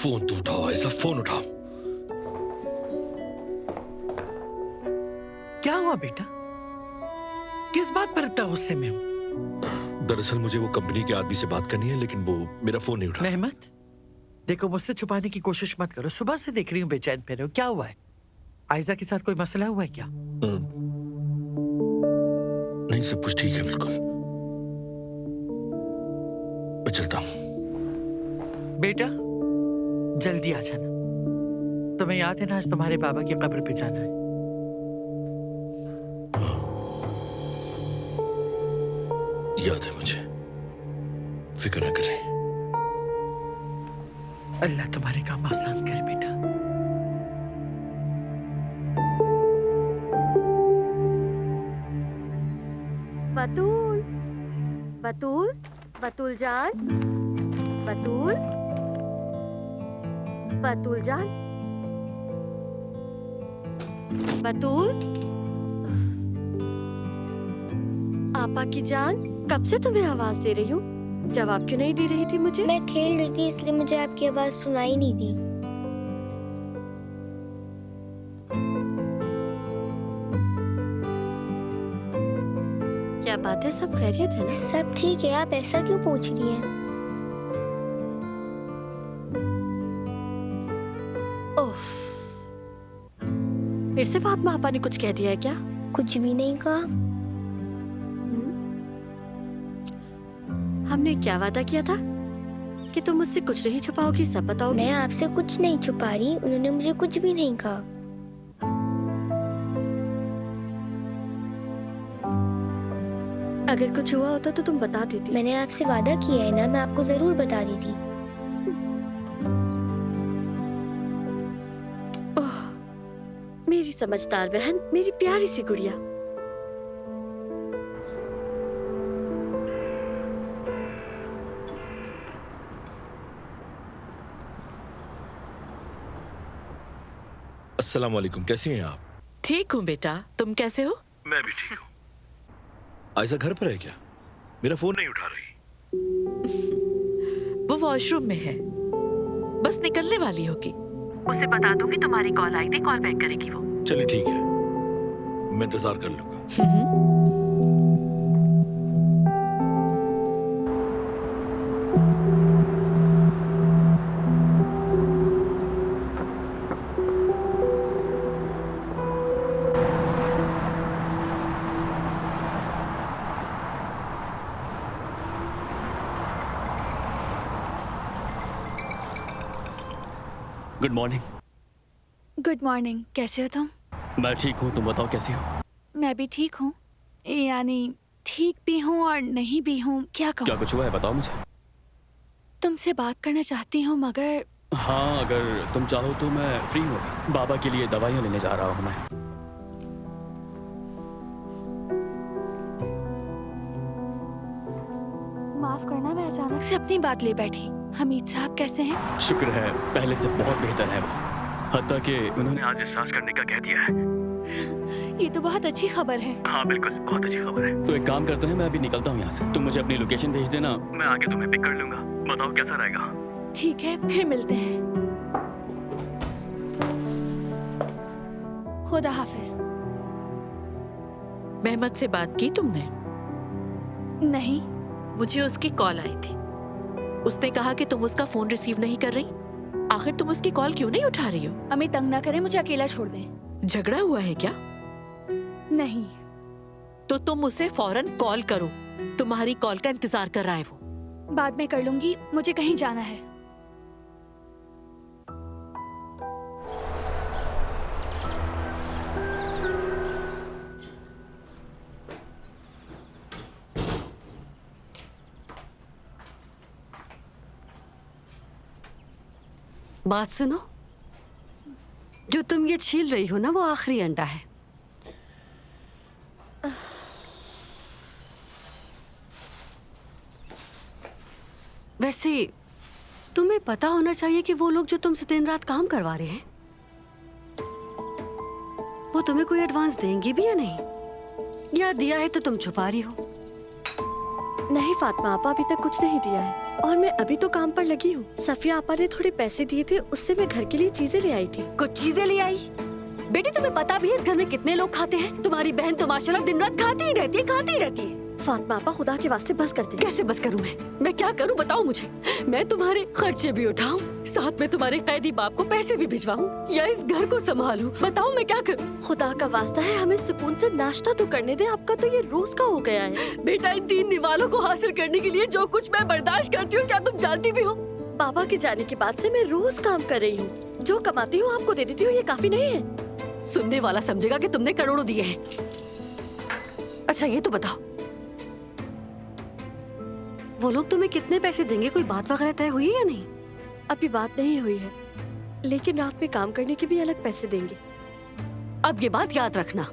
Phone तो उठाओ, ऐसा फोन उठाओ। क्या हुआ बेटा? किस बात पर इतना गुस्से में हो? दरअसल मुझे वो कंपनी के आदमी से बात करनी है, लेकिन वो मेरा फोन नहीं उठा। मेहमत, देखो मुझसे छुपाने की कोशिश मत करो। सुबह से देख रही हूँ बेचैन पे रहे हो। क्या हुआ है? आयजा के साथ कोई मसला हुआ है क्या? नहीं, सब कुछ ठीक है बिल्कुल। मैं चलता हूँ। बेटा जल्दी आ जाना। तुम्हें याद है ना, आज तुम्हारे बाबा की कब्र पे जाना है। याद है मुझे, फिक्र न करें। अल्लाह तुम्हारे काम आसान करे बेटा। बतूल, बतूल, बतूल जान, बतूल, बतूल जान, बतूल, आपा की जान, कब से तुम्हें आवाज दे रही हूँ, जवाब क्यों नहीं दे रही थी मुझे? मैं खेल रही थी, इसलिए मुझे आपकी आवाज सुनाई नहीं दी। क्या बात है, सब खैरियत है ना? सब ठीक है, आप ऐसा क्यों पूछ रही हैं? ओफ, फिर से फातिमा आपा ने कुछ कह दिया है क्या? कुछ भी नहीं कहा। हमने क्या वादा किया था कि तुम मुझसे कुछ नहीं छुपाओगी, सब बताओगी? मैं आपसे कुछ नहीं छुपा रही, उन्होंने मुझे कुछ भी नहीं कहा। अगर कुछ हुआ होता तो तुम बता देती। मैंने आपसे वादा किया है ना, मैं आपको जरूर बता देती। ओह, मेरी समझदार बहन, मेरी प्यारी सी गुड़िया। अस्सलाम वालेकुम, कैसी हैं आप? ठीक हूँ बेटा, तुम कैसे हो? मैं भी ठीक हूँ। आयजा घर पर है क्या? मेरा फोन नहीं उठा रही। वो वॉशरूम में है, बस निकलने वाली होगी। उसे बता दूंगी तुम्हारी कॉल आई थी, कॉल बैक करेगी वो। चलिए ठीक है, मैं इंतजार कर लूंगा। Good morning. गुड मॉर्निंग, कैसे हो तुम? मैं ठीक हूँ, तुम बताओ कैसी हो? मैं भी ठीक हूँ, यानी ठीक भी हूँ और नहीं भी हूँ। क्या कहूँ? क्या कुछ हुआ है, बताओ मुझे। तुमसे बात करना चाहती हूँ, मगर हाँ, अगर तुम चाहो तो मैं फ्री हूँ। बाबा के लिए दवाइयाँ लेने जा रहा हूँ मैं। माफ करना, मैं अचानक से अपनी बात ले बैठी। हमीद साहब कैसे हैं? शुक्र है, पहले से बहुत बेहतर है वो। हत्ता कि उन्होंने आज डिस्चार्ज करने का कह दिया है। ये तो बहुत अच्छी खबर है। हाँ बिल्कुल, बहुत अच्छी खबर है। तो एक काम करते हैं, मैं अभी निकलता हूँ यहाँ से। तुम मुझे अपनी लोकेशन भेज देना, मैं आके तुम्हें पिक कर लूंगा। बताओ कैसा रहेगा? ठीक है, फिर मिलते हैं। खुदा हाफिज। मेहमत से बात की तुमने? नहीं। मुझे उसकी कॉल आई थी, उसने कहा कि तुम उसका फोन रिसीव नहीं कर रही। आखिर तुम उसकी कॉल क्यों नहीं उठा रही हो? अम्मी तंग ना करें, मुझे अकेला छोड़ दें। झगड़ा हुआ है क्या? नहीं। तो तुम उसे फौरन कॉल करो, तुम्हारी कॉल का इंतजार कर रहा है वो। बाद में कर लूंगी, मुझे कहीं जाना है। बात सुनो, जो तुम ये छील रही हो ना, वो आखिरी अंडा है। वैसे तुम्हें पता होना चाहिए कि वो लोग जो तुमसे दिन रात काम करवा रहे हैं, वो तुम्हें कोई एडवांस देंगे भी या नहीं, या दिया है तो तुम छुपा रही हो। नहीं फातिमा आपा, अभी तक कुछ नहीं दिया है और मैं अभी तो काम पर लगी हूँ। सफिया आपा ने थोड़े पैसे दिए थे, उससे मैं घर के लिए चीजें ले आई थी। कुछ चीजें ले आई? बेटी तुम्हें पता भी है इस घर में कितने लोग खाते हैं? तुम्हारी बहन तो माशाल्लाह दिन रात खाती ही रहती है। फातिमा आपा खुदा के वास्ते बस करते हैं। कैसे बस करूं मैं क्या करूं बताओ मुझे। मैं तुम्हारे खर्चे भी उठाऊं, साथ में तुम्हारे कैदी बाप को पैसे भी भिजवाऊं या इस घर को संभालूं? बताओ मैं क्या करूं? खुदा का वास्ता है हमें सुकून से नाश्ता तो करने दे, आपका तो ये रोज का हो गया है। बेटा इन 3 निवालों को हासिल करने के लिए जो कुछ मैं बर्दाश्त करती हूँ क्या तुम जानती भी हो? पापा के जाने के बाद से मैं रोज काम कर रही हूँ, जो कमाती हूँ आपको दे देती हूँ, ये काफी नहीं है? सुनने वाला समझेगा कि तुमने करोड़ों दिए हैं। अच्छा ये तो बताओ वो लोग तुम्हें कितने पैसे देंगे? कोई बात वगैरह तय हुई है या नहीं? अभी बात नहीं हुई है, लेकिन रात में काम करने के भी अलग पैसे देंगे। अब ये बात याद रखना।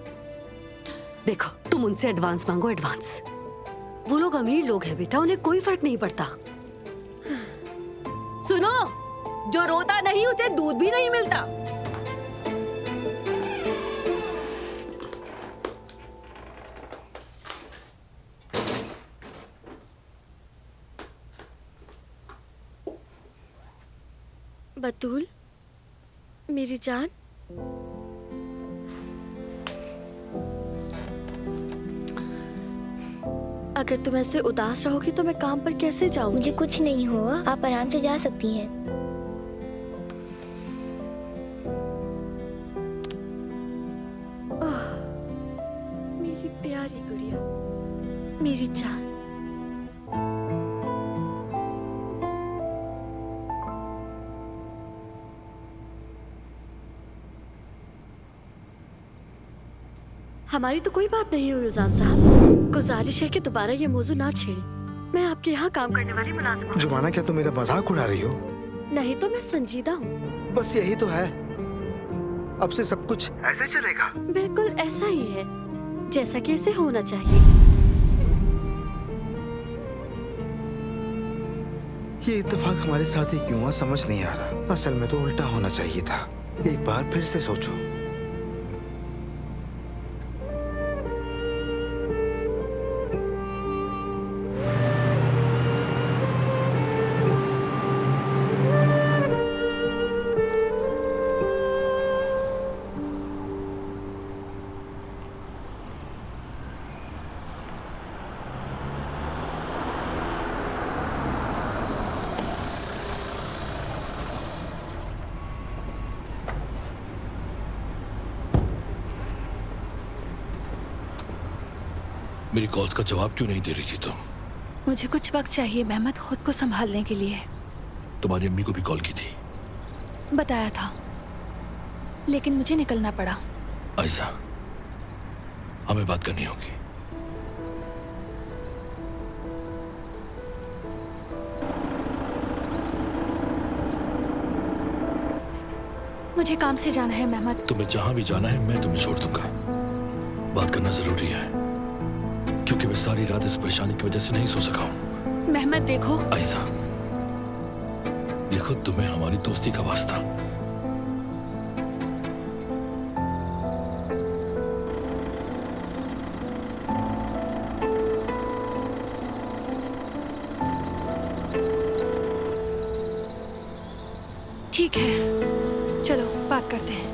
देखो तुम उनसे एडवांस मांगो, एडवांस। वो लोग अमीर लोग हैं बेटा, उन्हें कोई फर्क नहीं पड़ता। सुनो, जो रोता नहीं उसे दूध भी नहीं मिलता। बतूल मेरी जान, अगर तुम ऐसे उदास रहोगी तो मैं काम पर कैसे जाऊंगी? मुझे कुछ नहीं हुआ, आप आराम से जा सकती हैं। मेरी प्यारी गुड़िया, मेरी जान। हमारी तो कोई बात नहीं हुई उजान साहब, गुजारिश है कि दोबारा ये मौजू ना छेड़े। मैं आपके यहाँ काम करने वाली मुलाजिम हूँ। जुमाना क्या तुम मेरा मजाक उड़ा रही हो? नहीं तो मैं संजीदा हूँ। बस यही तो है, अब से सब कुछ ऐसे चलेगा? बिल्कुल ऐसा ही है जैसा कि इसे होना चाहिए। ये इत्तेफाक हमारे साथ ही क्यों हुआ समझ नहीं आ रहा। असल में तो उल्टा होना चाहिए था। एक बार फिर से सोचो। मेरी कॉल्स का जवाब क्यों नहीं दे रही थी तुम? मुझे कुछ वक्त चाहिए मेहमत, खुद को संभालने के लिए। तुम्हारी अम्मी को भी कॉल की थी? बताया था, लेकिन मुझे निकलना पड़ा। आयशा, हमें बात करनी होगी। मुझे काम से जाना है मेहमत। तुम्हें जहां भी जाना है मैं तुम्हें छोड़ दूंगा। बात करना जरूरी है, क्योंकि मैं सारी रात इस परेशानी की वजह से नहीं सो सका हूँ। मेहमत देखो। आयशा, देखो तुम्हें हमारी दोस्ती का वास्ता। ठीक है, चलो बात करते हैं।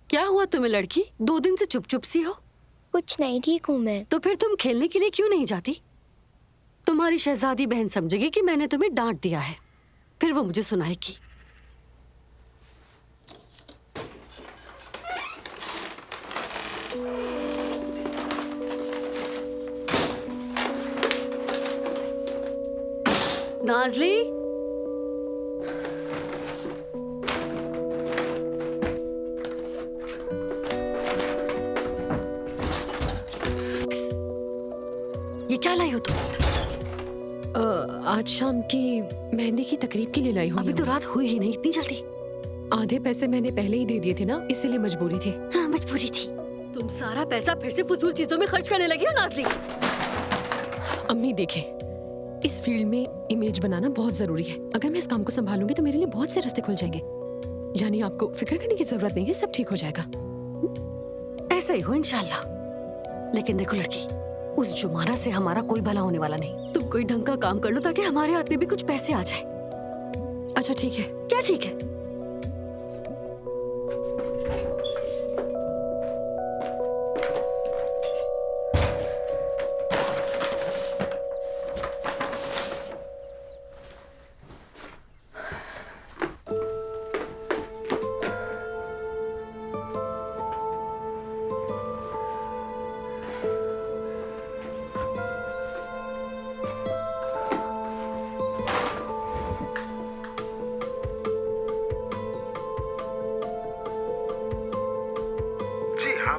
क्या हुआ तुम्हें लड़की? 2 दिन से चुप चुप सी हो। कुछ नहीं, ठीक हूँ मैं। तो फिर तुम खेलने के लिए क्यों नहीं जाती? तुम्हारी शहजादी बहन समझेगी कि मैंने तुम्हें डांट दिया है, फिर वो मुझे सुनाएगी। नाज़ली, तुम? आज शाम की मेहंदी की तकरीब के लिए लाई हूँ। अभी तो रात हुई ही नहीं, इतनी जल्दी? आधे पैसे मैंने पहले ही दे दिए थे ना, इसीलिए मजबूरी थी। हाँ, मजबूरी थी। तुम सारा पैसा फिर से फजूल चीजों में खर्च करने लगी हो नाज़ली। अम्मी देखे, इस फील्ड में इमेज बनाना बहुत जरूरी है। अगर मैं इस काम को संभालूंगी तो मेरे लिए बहुत से रास्ते खुल जाएंगे। यानी आपको फिक्र करने की जरूरत नहीं है, सब ठीक हो जाएगा। ऐसा ही हो इंशाल्लाह। लेकिन देखो लड़की, उस जुमाना से हमारा कोई भला होने वाला नहीं। तुम कोई ढंग का काम कर लो ताकि हमारे हाथ में भी कुछ पैसे आ जाए। अच्छा ठीक है। क्या ठीक है?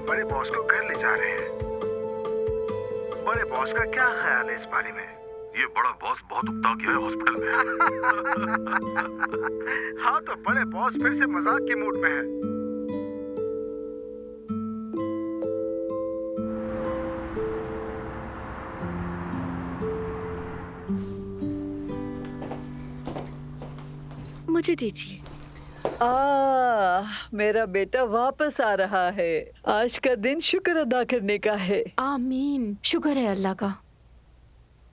बड़े बॉस को घर ले जा रहे हैं। बड़े बॉस का क्या ख्याल है इस बारे में? ये बड़ा बॉस बहुत उकता गया है हॉस्पिटल में। हाँ, तो बड़े बॉस फिर से मजाक के मूड में है। मुझे दीजिए। मेरा बेटा वापस आ रहा है। आज का दिन शुक्र अदा करने का है। आमीन। शुक्र है अल्लाह का।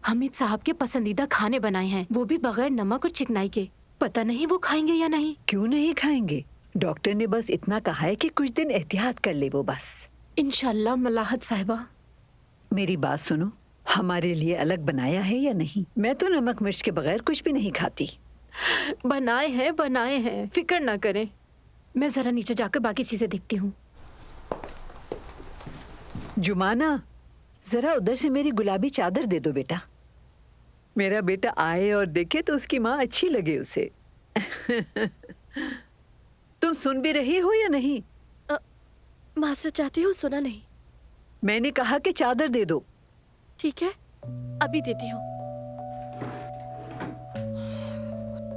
हमीद साहब के पसंदीदा खाने बनाए हैं, वो भी बगैर नमक और चिकनाई के। पता नहीं वो खाएंगे या नहीं। क्यों नहीं खाएंगे? डॉक्टर ने बस इतना कहा है कि कुछ दिन एहतियात कर ले वो बस। इंशाल्लाह मलाहत साहिबा। मेरी बात सुनो, हमारे लिए अलग बनाया है या नहीं? मैं तो नमक मिर्च के बगैर कुछ भी नहीं खाती। बनाए हैं, फिक्र ना करें। मैं जरा नीचे जाकर बाकी चीजें देखती हूँ। जुमाना, जरा उधर से मेरी गुलाबी चादर दे दो बेटा। मेरा बेटा आए और देखे तो उसकी माँ अच्छी लगे उसे। तुम सुन भी रही हो या नहीं? मास्टर चाहती हूँ, सुना नहीं। मैंने कहा कि चादर दे दो। ठीक है, अभी देती हूँ।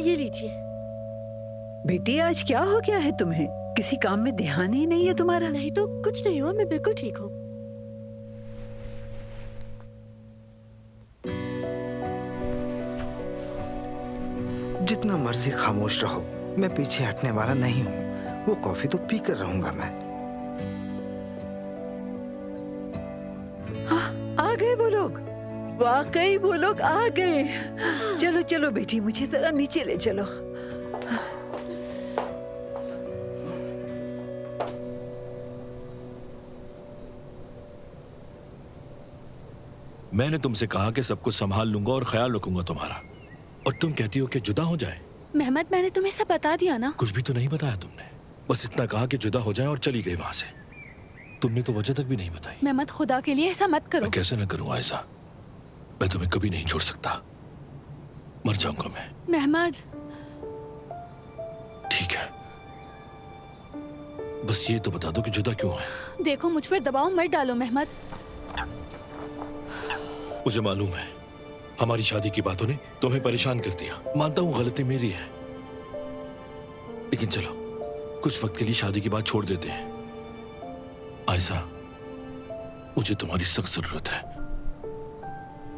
ये लीजिए। बेटी, आज क्या हो गया है तुम्हें? किसी काम में ध्यान ही नहीं है तुम्हारा? नहीं तो कुछ नहीं हुआ, मैं बिल्कुल ठीक हूँ। जितना मर्जी खामोश रहो, मैं पीछे हटने वाला नहीं हूँ। वो कॉफी तो पी कर रहूंगा मैं। हाँ, आ गए वो लोग। वाकई वो लोग आ गए। चलो चलो बेटी, मुझे जरा नीचे ले चलो। मैंने तुमसे कहा कि सब कुछ संभाल लूंगा और ख्याल रखूंगा तुम्हारा, और तुम कहती हो कि जुदा हो जाए। मेहमद, मैंने तुम्हें सब बता दिया ना। कुछ भी तो नहीं बताया तुमने, बस इतना कहा कि जुदा हो जाए और चली गई वहां से। तुमने तो वजह तक भी नहीं बताई। मेहमद, खुदा के लिए ऐसा मत करो। मैं कैसे न करूं आयशा, मैं तुम्हें कभी नहीं छोड़ सकता। मर जाऊंगा मैं। मेहमद, ठीक है, बस ये तो बता दो कि जुदा क्यों है। देखो मुझ पर दबाव मत डालो मेहमद। मुझे मालूम है हमारी शादी की बातों ने तुम्हें परेशान कर दिया। मानता हूँ गलती मेरी है, लेकिन चलो कुछ वक्त के लिए शादी की बात छोड़ देते हैं। आयशा, मुझे तुम्हारी सख्त जरूरत है।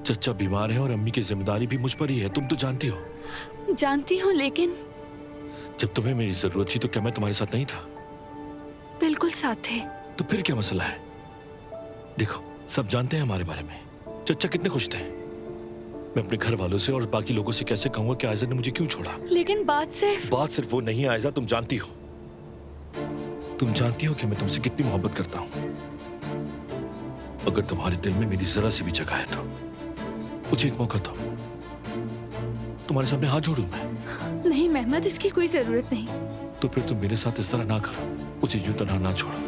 चचा बीमार है और अम्मी की जिम्मेदारी भी मुझ पर ही है, तुम तो जानती हो। जानती हूँ, लेकिन जब तुम्हें मेरी जरूरत थी तो क्या मैं तुम्हारे साथ नहीं था? बिल्कुल साथ थे। तो फिर क्या मसला है? देखो, सब जानते हैं हमारे बारे में। चचा कितने खुश थे। मैं अपने घर वालों से और बाकी लोगों से कैसे कहूंगा कि आयजा ने मुझे क्यों छोड़ा? लेकिन बात सिर्फ वो नहीं है आयजा, तुम जानती हो। तुम जानती हो कि मैं तुमसे कितनी मोहब्बत करता हूं। अगर तुम्हारे दिल में मेरी जरा सी भी जगह है तो मुझे एक मौका दो। तुम्हारे सामने हाथ जोड़ूं मैं। नहीं मेहमद, इसकी कोई जरूरत नहीं। तो फिर तुम मेरे साथ इस तरह ना करो, मुझे यूं तनहा ना छोड़ो।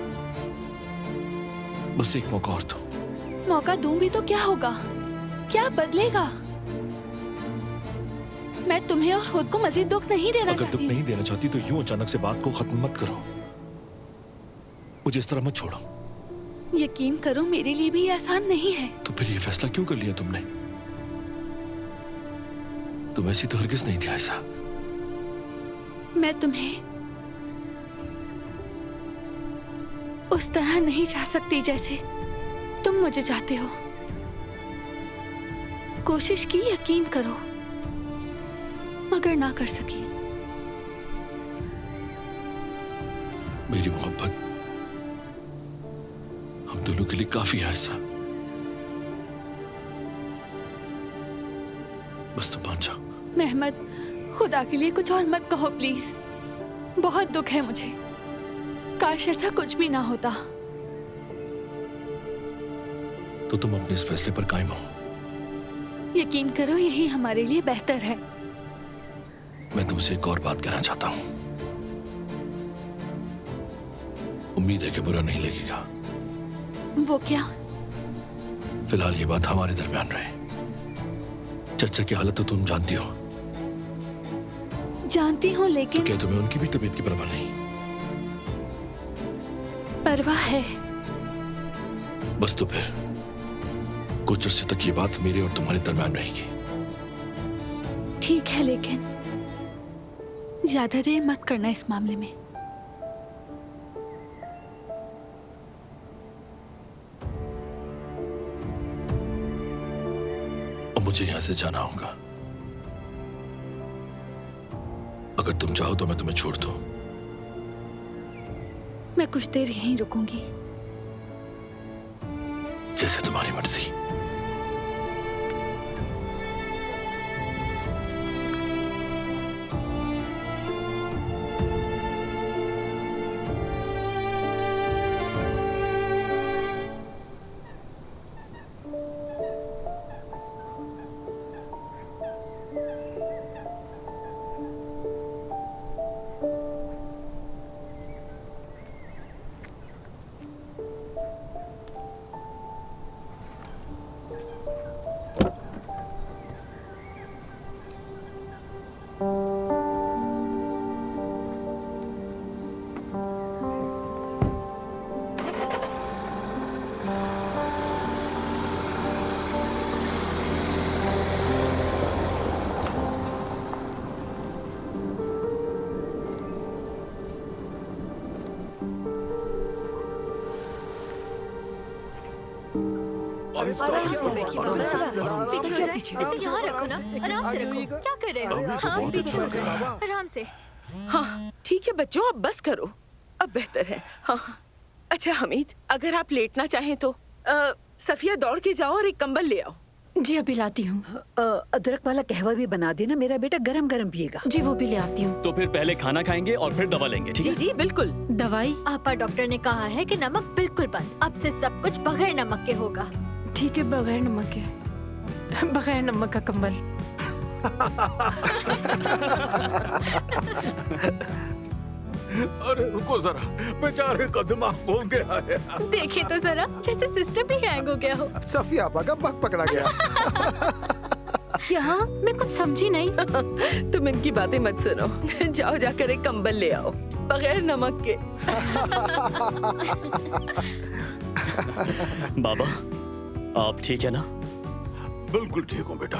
बस एक मौका और दो। मौका दूं भी तो क्या होगा? क्या बदलेगा? मैं तुम्हें और खुद को मजीद दुख नहीं देना चाहती। चाहती। दुख नहीं देना चाहती तो यूं अचानक से बात को खत्म मत करो। मुझे इस तरह मत छोड़ो। यकीन करो, मेरे लिए भी ये आसान नहीं है। तो फिर ये फैसला क्यों कर लिया तुमने? तुम ऐसी तो हरगिज नहीं थी आयशा। मैं तुम्हें उस तरह नहीं चाह सकती जैसे तुम मुझे चाहते हो। कोशिश की, यकीन करो, मगर ना कर सकी। मेरी मोहब्बत हम दोनों के लिए काफी है आयशा। बस तुम मान जाओ। मेहमद, खुदा के लिए कुछ और मत कहो प्लीज। बहुत दुख है मुझे। काश ऐसा कुछ भी ना होता। तो तुम अपने इस फैसले पर कायम हो। यकीन करो, यही हमारे लिए बेहतर है। मैं तुमसे एक और बात कहना चाहता हूं। उम्मीद है कि बुरा नहीं लगेगा। वो क्या? फिलहाल ये बात हमारे दरमियान रहे। चर्चा की हालत तो तुम जानती हो। जानती हूँ, लेकिन तो क्या तुम्हें उनकी भी तबीयत की परवाह नहीं? परवाह है। बस तो फिर कुछ अर्से तक ये बात मेरे और तुम्हारे दरमियान रहेगी। ठीक है, लेकिन ज्यादा देर मत करना इस मामले में। अब मुझे यहां से जाना होगा। अगर तुम चाहो तो मैं तुम्हें छोड़ दूं। मैं कुछ देर यहीं रुकूंगी। जैसे तुम्हारी मर्जी। इसे यहाँ रखो ना, आराम से रखो। क्या कर रहे हो? हाँ, पीछे आराम से। हाँ ठीक है बच्चों, अब बस करो, अब बेहतर है। हाँ अच्छा हमीद, अगर आप लेटना चाहें तो सफिया दौड़ के जाओ और एक कंबल ले आओ। जी अभी लाती हूँ। अदरक वाला कहवा भी बना देना, मेरा बेटा गरम गरम पिएगा। जी वो भी ले आती हूँ। तो फिर पहले खाना खाएंगे और फिर दवा लेंगे, ठीक जी है? जी बिल्कुल। दवाई? आपा डॉक्टर ने कहा है कि नमक बिल्कुल बंद। अब से सब कुछ बगैर नमक के होगा। ठीक है, बगैर नमक के। बगैर नमक का कंबल। अरे रुको जरा, बेचारे का दिमाग घूम गया है। देखिए तो जरा, जैसे सिस्टम भी हैंग हो गया हो। सफिया आपा का बग पकड़ा गया। क्या? मैं कुछ समझी नहीं। तुम इनकी बातें मत सुनो। जाओ जाकर एक कंबल ले आओ, बगैर नमक के। बाबा, आप ठीक है ना? बिल्कुल ठीक हूँ बेटा,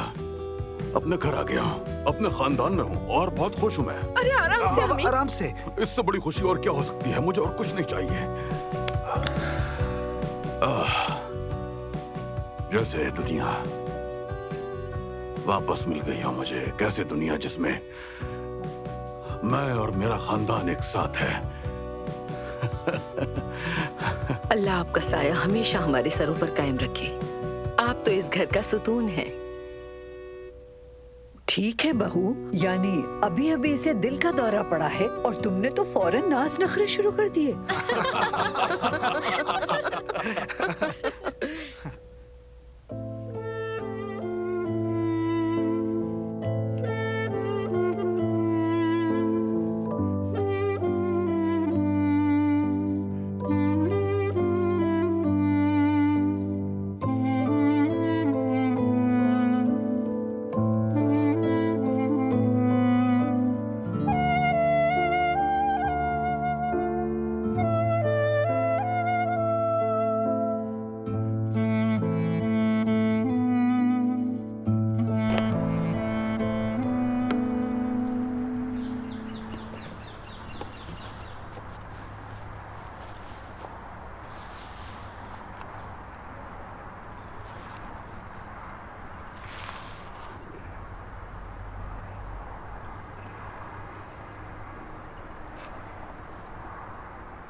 अपने घर आ गया हूँ, अपने खानदान में हूँ और बहुत खुश हूँ मैं। अरे आराम से हमीद। आराम से। इससे बड़ी खुशी और क्या हो सकती है? मुझे और कुछ नहीं चाहिए। जैसे दुनिया वापस मिल गई हो मुझे। कैसे दुनिया जिसमें मैं और मेरा खानदान एक साथ है। अल्लाह आपका साया हमेशा हमारे सरों पर कायम रखे। आप तो इस घर का सुकून है। ठीक है बहू, यानी अभी अभी इसे दिल का दौरा पड़ा है और तुमने तो फौरन नाज नखरे शुरू कर दिए।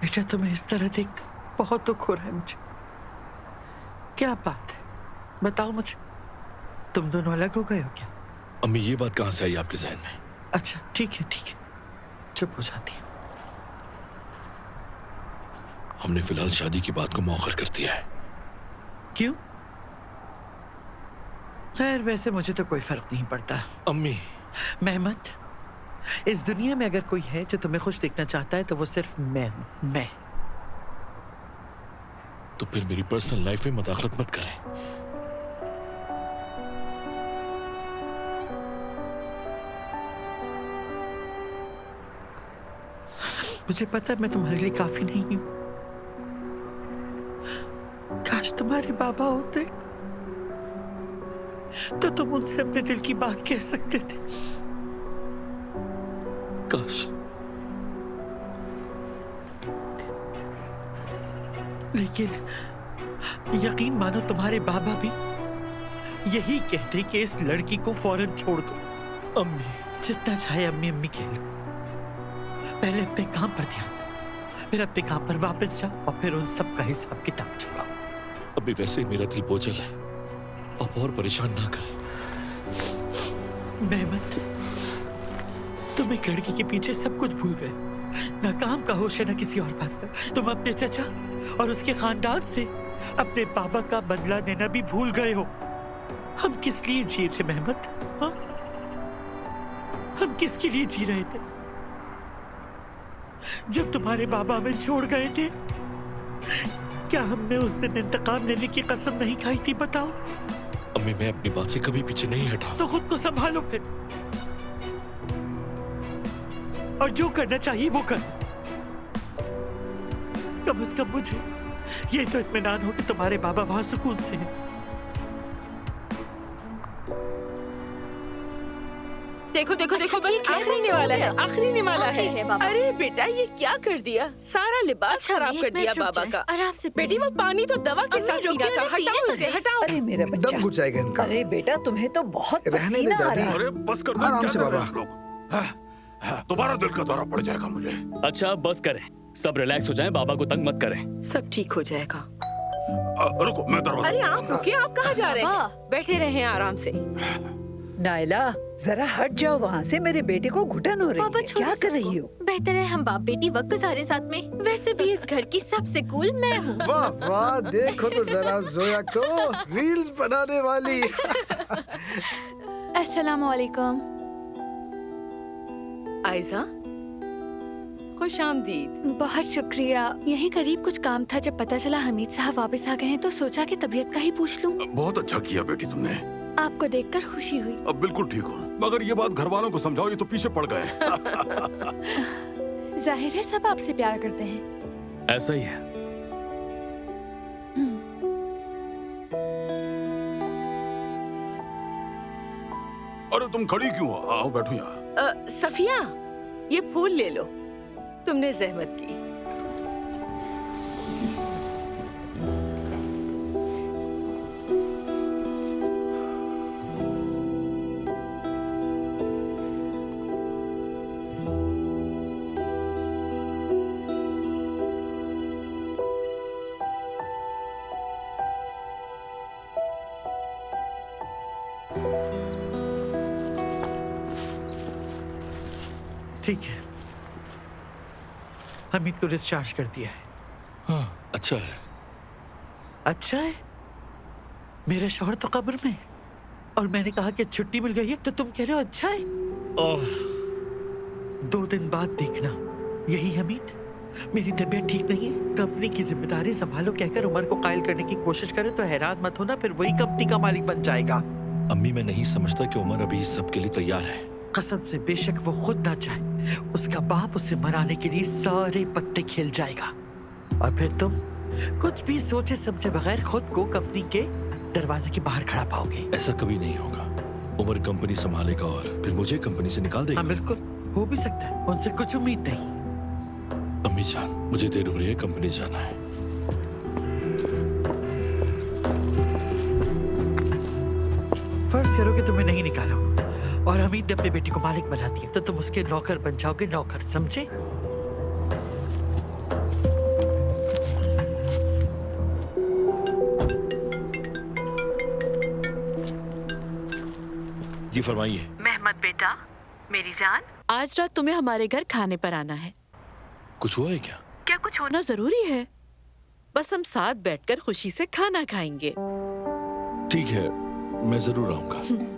बेटा तुम्हें इस तरह देख बहुत दुख हो रहा है मुझे। क्या बात है, बताओ मुझे, तुम दोनों अलग हो गए हो क्या? अम्मी ये बात कहाँ से आई आपके जहन में? अच्छा ठीक है, चुप हो जाती है। हमने फिलहाल शादी की बात को मौखर कर दिया है। क्यों? खैर वैसे मुझे तो कोई फर्क नहीं पड़ता। अम्मी। मेहमद, इस दुनिया में अगर कोई है जो तुम्हें खुश देखना चाहता है तो वो सिर्फ मैं हूं। मैं। तो फिर मेरी पर्सनल लाइफ में मदाखलत मत करें। मुझे पता है मैं तुम्हारे लिए काफी नहीं हूं। काश तुम्हारे बाबा होते तो तुम उनसे अपने दिल की बात कह सकते थे। काश। लेकिन यकीन मानो तुम्हारे बाबा भी यही कहते कि इस लड़की को फौरन छोड़ दो। अम्मी। जितना चाहे अम्मी अम्मी कह लो, पहले अपने काम पर ध्यान दो, फिर अपने काम पर वापस जाओ और फिर उन सब का हिसाब किताब चुकाओ। अभी वैसे ही मेरा दिल बोझल है, अब और परेशान ना करें। मेहमद, तुम एक लड़की के पीछे सब कुछ भूल गए। ना काम का होश है ना किसी और बात का। तुम अपने चचा और उसके खानदान से अपने बाबा का बदला लेना भी भूल गए हो। हम किस लिए जी थे मेहमद? हाँ? हम किसके लिए जी रहे थे? जब तुम्हारे बाबा हमें छोड़ गए थे, क्या हमने उस दिन इंतकाम लेने की कसम नहीं खाई थी? बताओ। अम्मी मैं अपनी बात से कभी पीछे नहीं हटा। तो खुद को संभालो फिर, और जो करना चाहिए वो कर। कम से कम मुझे ये तो इत्मीनान हो कि तुम्हारे बाबा वहां सुकून से हैं। देखो देखो अच्छा, देखो, बस ठीक है, आखिरी बस निवाला हो है, गया। आखिरी निवाला आखिरी है। है बाबा। अरे बेटा ये क्या कर दिया, सारा लिबास अच्छा, खराब एक कर दिया मिनट रुक बाबा जाए, का। आराम से पीजिए। बेटी वो पानी तो दवा के अम्मी, साथ पीना रुकिए, था, उन्हें पीने हटाओ तो इसे, दे। हटाओ। अरे मेरा बच्चा, दम घुट जाएगा इनका। अरे बेटा तुम्हें तो बहुत रहने दे पसीना आ दादी। रहा है। अरे बस कर दो, आराम क्या से कर रहे बाबा। हैं आप लोग? दोबारा दिल का दौरा पड़ जाएगा मुझे। अच्छा अब बस करें, सब रिलैक्स हो जाएं, बाबा को तंग मत करें। सब ठीक हो जाएगा। रुको मैं दरवाजा अरे खोलता आप हूं। रुकिए, आप कहाँ जा रहे हैं? बाबा। बैठे रहे आराम से। नायला जरा हट जाओ वहाँ से, मेरे बेटे को घुटन हो रही पापा है। छोड़ो क्या कर सबको। रही हो? बेहतर है हम बाप बेटी वक्त गुजारे साथ में। वैसे भी इस घर की सबसे कूल मैं हूँ। वाह वाह, देखो तो जरा जोया को, रील्स बनाने वाली। अस्सलाम वालेकुम। आयजा, खुश आमदीद। बहुत शुक्रिया। यहीं करीब कुछ काम था, जब पता चला हमीद साहब वापस आ गए हैं तो सोचा कि तबीयत का ही पूछ लूं। बहुत अच्छा किया बेटी तुमने। आपको देखकर खुशी हुई। अब बिल्कुल ठीक हो, मगर ये बात घर वालों को समझाओ, ये तो पीछे पड़ गए। जाहिर है सब आपसे प्यार करते हैं। ऐसा ही है। अरे तुम खड़ी क्यों हो? आओ बैठो यहाँ। सफिया, ये फूल ले लो, तुमने जहमत की। ठीक है, हमीद को डिस्चार्ज कर दिया है। हाँ अच्छा है। अच्छा है? मेरा शौहर तो कब्र में है और मैंने कहा कि छुट्टी मिल गई है तो तुम कह रहे हो अच्छा है? 2 दिन बाद देखना। यही हमीद, मेरी तबीयत ठीक नहीं है, कंपनी की जिम्मेदारी संभालो कहकर उमर को कायल करने की कोशिश करे तो हैरान मत होना, फिर वही कंपनी का मालिक बन जाएगा। अम्मी मैं नहीं समझता कि उमर अभी इस सब के लिए तैयार है। कसम से, बेशक वो खुद ना चाहे, उसका बाप उसे मनाने के लिए सारे पत्ते खेल जाएगा और फिर तुम कुछ भी सोचे समझे बगैर खुद को कंपनी के दरवाजे के बाहर खड़ा पाओगे। ऐसा कभी नहीं होगा। उमर कंपनी संभालेगा और फिर मुझे कंपनी से निकाल देगा। हाँ बिल्कुल, हो भी सकता है, उनसे कुछ उम्मीद नहीं। अम्मी जान, मुझे देर हो रही है, कंपनी जाना है। फर्ज करो कि तुम्हें नहीं निकाला और हमीद ने अपने बेटी को मालिक बना दिया, तो तुम उसके नौकर बन जाओगे। नौकर, समझे? जी फरमाइए। मेहमत बेटा, मेरी जान, आज रात तुम्हें हमारे घर खाने पर आना है। कुछ हुआ है क्या? क्या कुछ होना जरूरी है? बस हम साथ बैठकर खुशी से खाना खाएंगे। ठीक है, मैं जरूर आऊंगा।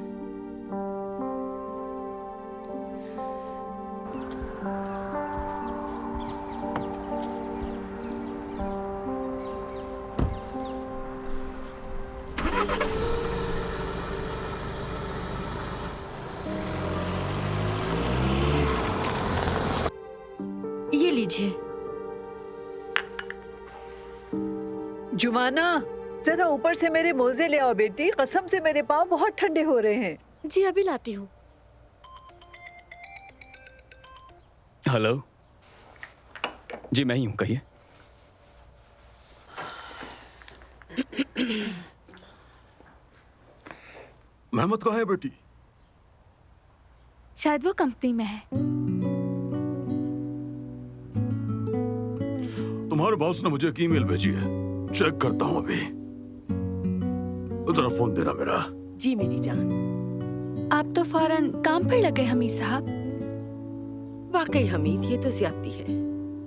ये लीजिए। जुमाना, जरा ऊपर से मेरे मोजे ले आओ बेटी। कसम से मेरे पाँव बहुत ठंडे हो रहे हैं। जी अभी लाती हूँ। हेलो जी, मैं ही हूँ, कहिए। मेहमत कहाँ है बेटी? शायद वो कंपनी में है। तुम्हारे बॉस ने मुझे एक ईमेल भेजी है, चेक करता हूँ अभी। जरा फोन देना मेरा। जी मेरी जान। आप तो फौरन काम पर लगे हमीद साहब। वाकई हमीद, ये तो ज्यादती है।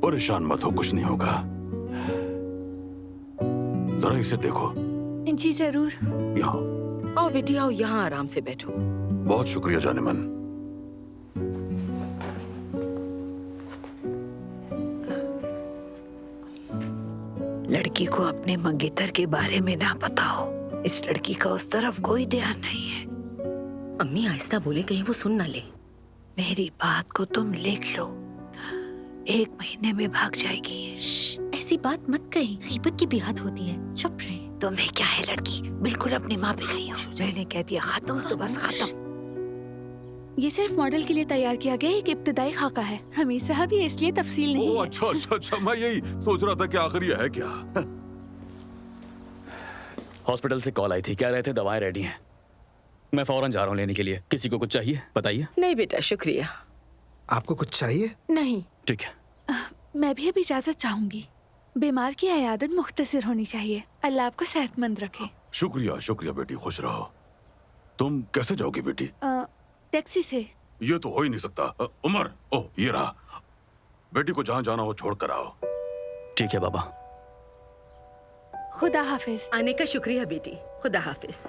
परेशान मत हो, कुछ नहीं होगा। जरा इसे देखो। जी जरूर। यहाँ आओ बेटी आओ, यहाँ आराम से बैठो। बहुत शुक्रिया जाने मन। लड़की को अपने मंगेतर के बारे में ना बताओ। इस लड़की का उस तरफ कोई ध्यान नहीं है। अम्मी आहिस्ता बोले, कहीं वो सुन ना ले। मेरी बात को तुम लिख लो, 1 महीने में भाग जाएगी ये। ऐसी बात मत कही, गीबत की भी हद होती है। चुप रहे। तुम्हें क्या है लड़की, बिल्कुल अपनी माँ पे गई हो। मैंने कह दिया खत्म तो बस खत्म। ये सिर्फ मॉडल के लिए तैयार किया गया एक इब्तिदाई खाका है। हमीद साहब, ये इसलिए तफसील नहीं है। अच्छा अच्छा अच्छा, मैं यही सोच रहा था कि आखिर ये है क्या। हॉस्पिटल से कॉल आई थी, कह रहे थे दवाएं रेडी हैं। मैं फौरन जा रहा हूँ लेने के लिए। किसी को कुछ चाहिए बताइए। नहीं बेटा, शुक्रिया। आपको कुछ चाहिए? नहीं। ठीक है। मैं भी अब इजाजत चाहूंगी। बीमार की अयादत मुख्तसर होनी चाहिए। अल्लाह आपको सेहतमंद रखे। शुक्रिया शुक्रिया बेटी, खुश रहो। तुम कैसे जाओगी बेटी? टैक्सी से। ये तो हो ही नहीं सकता। उमर, ओह ये रहा। बेटी को जहाँ जाना हो छोड़ कर आओ। ठीक है बाबा। खुदा हाफिज। आने का शुक्रिया बेटी, खुदा हाफिज।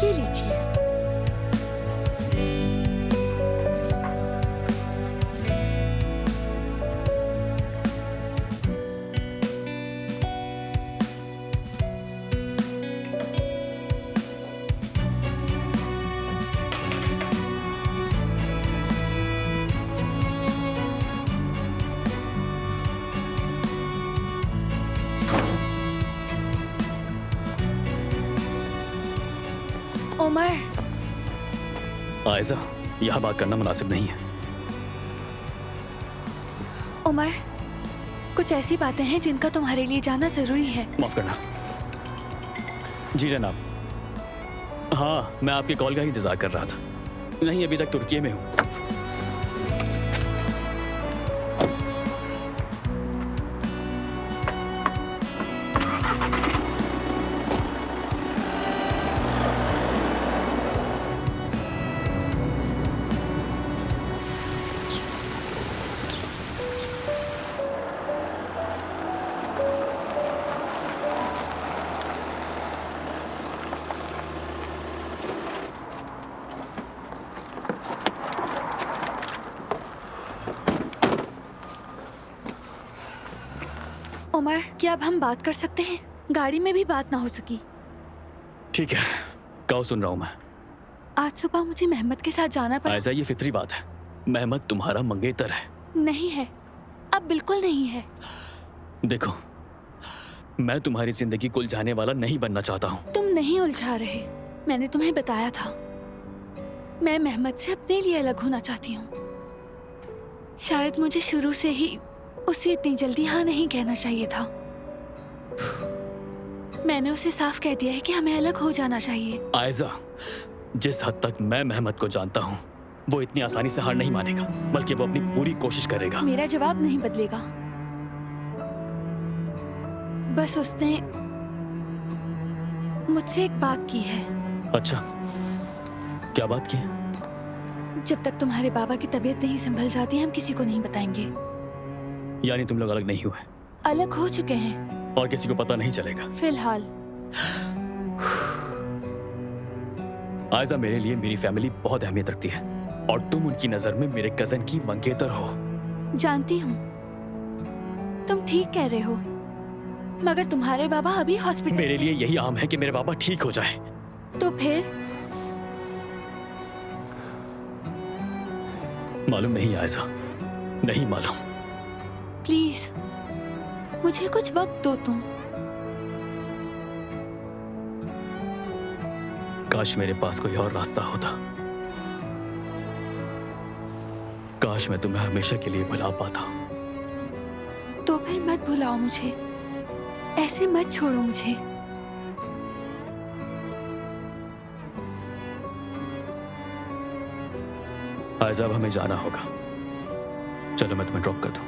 ये लीजिए। उमर। आयजा, यहाँ बात करना मुनासिब नहीं है। उमर, कुछ ऐसी बातें हैं जिनका तुम्हारे लिए जाना जरूरी है। माफ करना। जी जनाब। हाँ, मैं आपके कॉल का ही इंतजार कर रहा था। नहीं, अभी तक तुर्की में हूँ। उमर, क्या अब हम बात कर सकते हैं? गाड़ी में भी बात ना हो सकी। ठीक है, कहो सुन रहा हूँ मैं। आज सुबह मुझे मेहमत के साथ जाना पड़ा। ऐसा ये फितरी बात है। मेहमत तुम्हारा मंगेतर है। नहीं है, अब बिल्कुल नहीं है। देखो, मैं तुम्हारी जिंदगी को उलझाने वाला नहीं बनना चाहता हूँ। तुम नहीं उलझा रहे। मैंने तुम्हें बताया था, मैं मेहमत से अपने लिए अलग होना चाहती हूँ। शायद मुझे शुरू से ही उसे इतनी जल्दी हाँ नहीं कहना चाहिए था। मैंने उसे साफ कह दिया है कि हमें अलग हो जाना चाहिए। आयजा, जिस हद तक मैं मेहमत को जानता हूँ, वो इतनी आसानी से हार नहीं मानेगा, बल्कि वो अपनी पूरी कोशिश करेगा। मेरा जवाब नहीं बदलेगा। बस उसने मुझसे एक बात की है। अच्छा, क्या बात की है? जब तक तुम्हारे बाबा की तबीयत नहीं संभल जाती हम किसी को नहीं बताएंगे। यानी तुम लोग अलग नहीं हुए? अलग हो चुके हैं और किसी को पता नहीं चलेगा? फिलहाल। आयजा मेरे लिए मेरी फैमिली बहुत अहमियत रखती है और तुम उनकी नजर में मेरे कजन की मंगेतर हो। जानती हूँ तुम ठीक कह रहे हो, मगर तुम्हारे बाबा अभी हॉस्पिटल मेरे लिए यही आम है कि मेरे बाबा ठीक हो जाए। तो फिर? मालूम नहीं आयजा, नहीं मालूम। प्लीज मुझे कुछ वक्त दो तुम। काश मेरे पास कोई और रास्ता होता। काश मैं तुम्हें हमेशा के लिए भुला पाता। तो फिर मत भुलाओ मुझे, ऐसे मत छोड़ो मुझे। आयजा अब हमें जाना होगा। चलो मैं तुम्हें ड्रॉप कर दूं।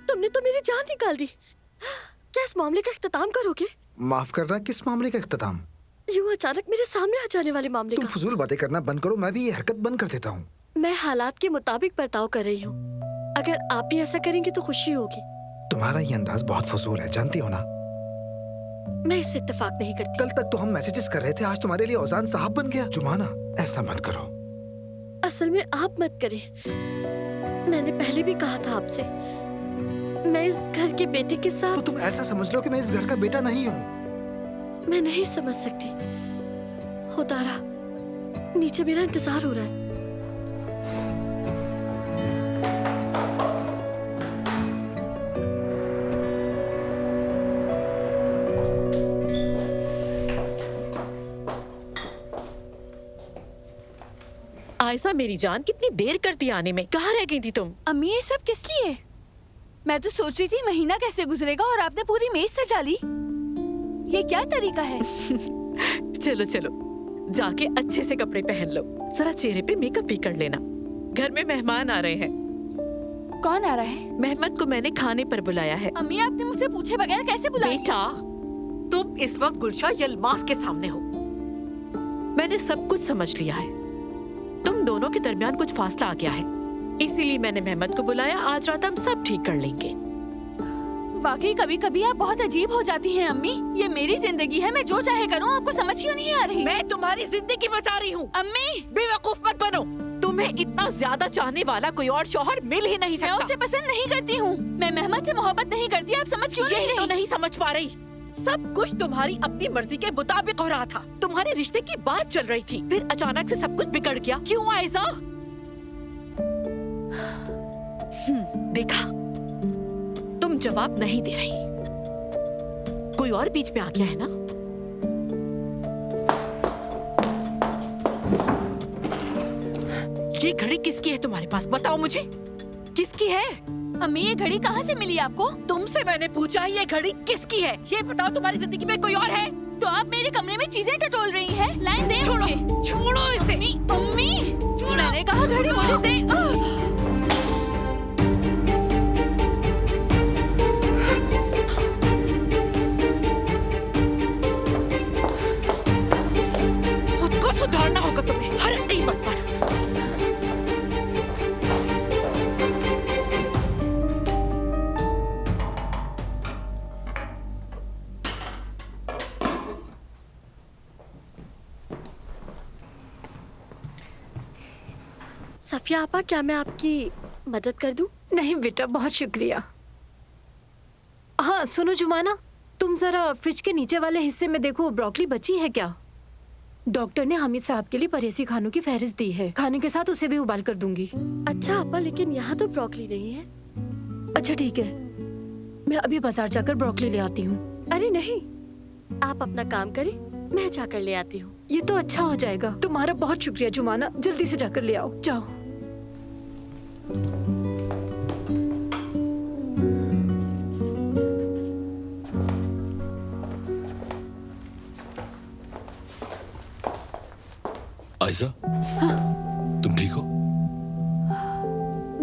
तुमने तो मेरी जान निकाल दी। क्या इस मामले का इख्तिताम करोगे? माफ करना, किस मामले का इख्तिताम? यूं अचानक मेरे सामने आ जाने वाले मामले तुम का। फजूल बातें करना बंद करो, मैं भी ये हरकत बंद कर देता हूँ। मैं हालात के मुताबिक बर्ताव कर रही हूँ। अगर आप भी ऐसा करेंगे तो खुशी होगी। तुम्हारा ये अंदाज बहुत फजूल है, जानती हो ना? मैं इससे इत्तेफाक नहीं करती। कल तक तो हम मैसेजेस कर रहे थे, आज तुम्हारे लिए औजान साहब बन गया। जुमाना, ऐसा मत करो। असल में आप मत करें। मैंने पहले भी कहा था आपसे, मैं इस घर के बेटे के साथ। तो तुम ऐसा समझ लो कि मैं इस घर का बेटा नहीं हूँ। मैं नहीं समझ सकती। खुदारा, नीचे मेरा इंतजार हो रहा है। आयशा मेरी जान, कितनी देर कर दी आने में, कहाँ रह गई थी तुम? अम्मी ये सब किस लिए? मैं तो सोच रही थी महीना कैसे गुजरेगा और आपने पूरी मेज सजा ली। ये क्या तरीका है? चलो चलो, जाके अच्छे से कपड़े पहन लो, जरा चेहरे पे मेकअप भी कर लेना। घर में मेहमान आ रहे हैं। कौन आ रहा है? मेहमत को मैंने खाने पर बुलाया है। अम्मी आपने मुझसे पूछे बगैर कैसे बुलाया? बेटा, तुम इस वक्त गुलशा यलमास के सामने हो। मैंने सब कुछ समझ लिया है। तुम दोनों के दरमियान कुछ फासला आ गया है, इसीलिए मैंने मेहमत को बुलाया। आज रात हम सब ठीक कर लेंगे। वाकई कभी कभी आप बहुत अजीब हो जाती हैं अम्मी। ये मेरी जिंदगी है, मैं जो चाहे करूं, आपको समझ क्यों नहीं आ रही? मैं तुम्हारी जिंदगी बचा रही हूँ। अम्मी बेवकूफ मत बनो। तुम्हें इतना ज्यादा चाहने वाला कोई और शौहर मिल ही नहीं सकता। मैं उसे पसंद नहीं करती हूँ। मैं मेहमत से मोहब्बत नहीं करती। आप समझ क्यों नहीं रही? तो नहीं समझ पा रही। सब कुछ तुम्हारी अपनी मर्जी के मुताबिक हो रहा था। तुम्हारे रिश्ते की बात चल रही थी, फिर अचानक से सब कुछ बिगड़ गया। क्यों आयशा? देखा, तुम जवाब नहीं दे रही। कोई और बीच में आ गया है ना? ये घड़ी किसकी है तुम्हारे पास? बताओ मुझे, किसकी है? अम्मी ये घड़ी कहाँ से मिली आपको? तुमसे मैंने पूछा ये घड़ी किसकी है? ये बताओ, तुम्हारी जिंदगी में कोई और है? तो आप मेरे कमरे में चीजें टटोल रही हैं। लाइन दे छोड़ो, मुझे। छोड़ो इसे। अम्मी मैंने कहा घड़ी मुझे दे। खुद को सुधारना होगा तुम्हें, हर कीमत पर। सफिया आपा, क्या मैं आपकी मदद कर दूं? नहीं बेटा, बहुत शुक्रिया। हाँ सुनो जुमाना, तुम जरा फ्रिज के नीचे वाले हिस्से में देखो, ब्रोकली बची है क्या? डॉक्टर ने हामिद साहब के लिए परहेजी खानों की फहरिस्त दी है। खाने के साथ उसे भी उबाल कर दूंगी। अच्छा आपा, लेकिन यहाँ तो ब्रोकली नहीं है। अच्छा ठीक है, मैं अभी बाजार जाकर ब्रोकली ले आती हूँ। अरे नहीं, आप अपना काम करें, मैं जाकर ले आती हूँ। ये तो अच्छा हो जाएगा। तुम्हारा बहुत शुक्रिया जुमाना, जल्दी से जाकर ले आओ। जाओ। आयशा, तुम ठीक हो?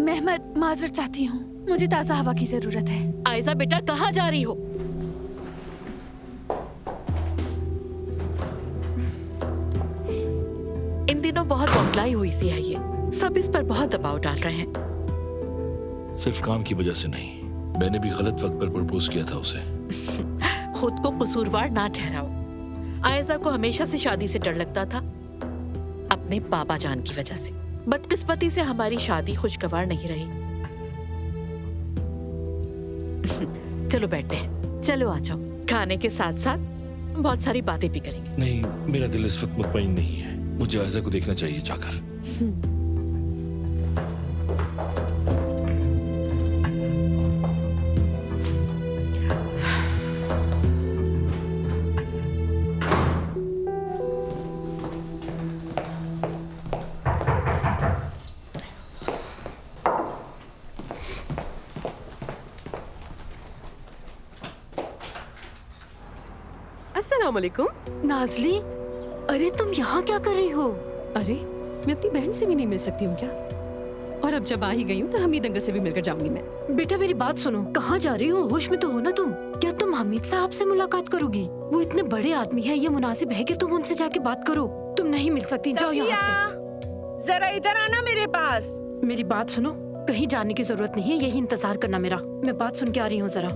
मेहमत, माजर चाहती हूँ, मुझे ताज़ा हवा की जरूरत है। आयशा बेटा, कहाँ जा रही हो? इन दिनों बहुत बौखलाई हुई सी है ये। सब इस पर बहुत दबाव डाल रहे हैं। सिर्फ काम की वजह से नहीं, मैंने भी गलत वक्त पर प्रपोज किया था उसे। खुद को कसूरवार ना ठहराओ। आयशा को हमेशा से शादी से डर लगता था, अपने पापा जान की वजह से। बदकिस्मती से हमारी शादी खुशगवार नहीं रही। चलो बैठते हैं, चलो आ जाओ। खाने के साथ साथ बहुत सारी बातें भी करेंगे। नहीं, मेरा दिल इस वक्त मुतमईन नहीं है। मुझे आयशा को देखना चाहिए जाकर। अस्सलाम वालेकुम। नाजली, अरे तुम यहाँ क्या कर रही हो? अरे, मैं अपनी बहन से भी नहीं मिल सकती हूँ क्या? और अब जब आ ही गई हूँ तो हमीद अंकल से भी मिलकर जाऊंगी मैं। बेटा मेरी बात सुनो, कहाँ जा रही हो? होश में तो हो ना तुम? क्या तुम हमीद साहब से मुलाकात करोगी? वो इतने बड़े आदमी है, ये मुनासिब है कि तुम उनसे जाके बात करो? तुम नहीं मिल सकती, जाओ यहाँ से। जरा इधर आना मेरे पास। मेरी बात सुनो, कहीं जाने की जरूरत नहीं है, यही इंतजार करना मेरा। मैं बात सुन के आ रही हूँ जरा।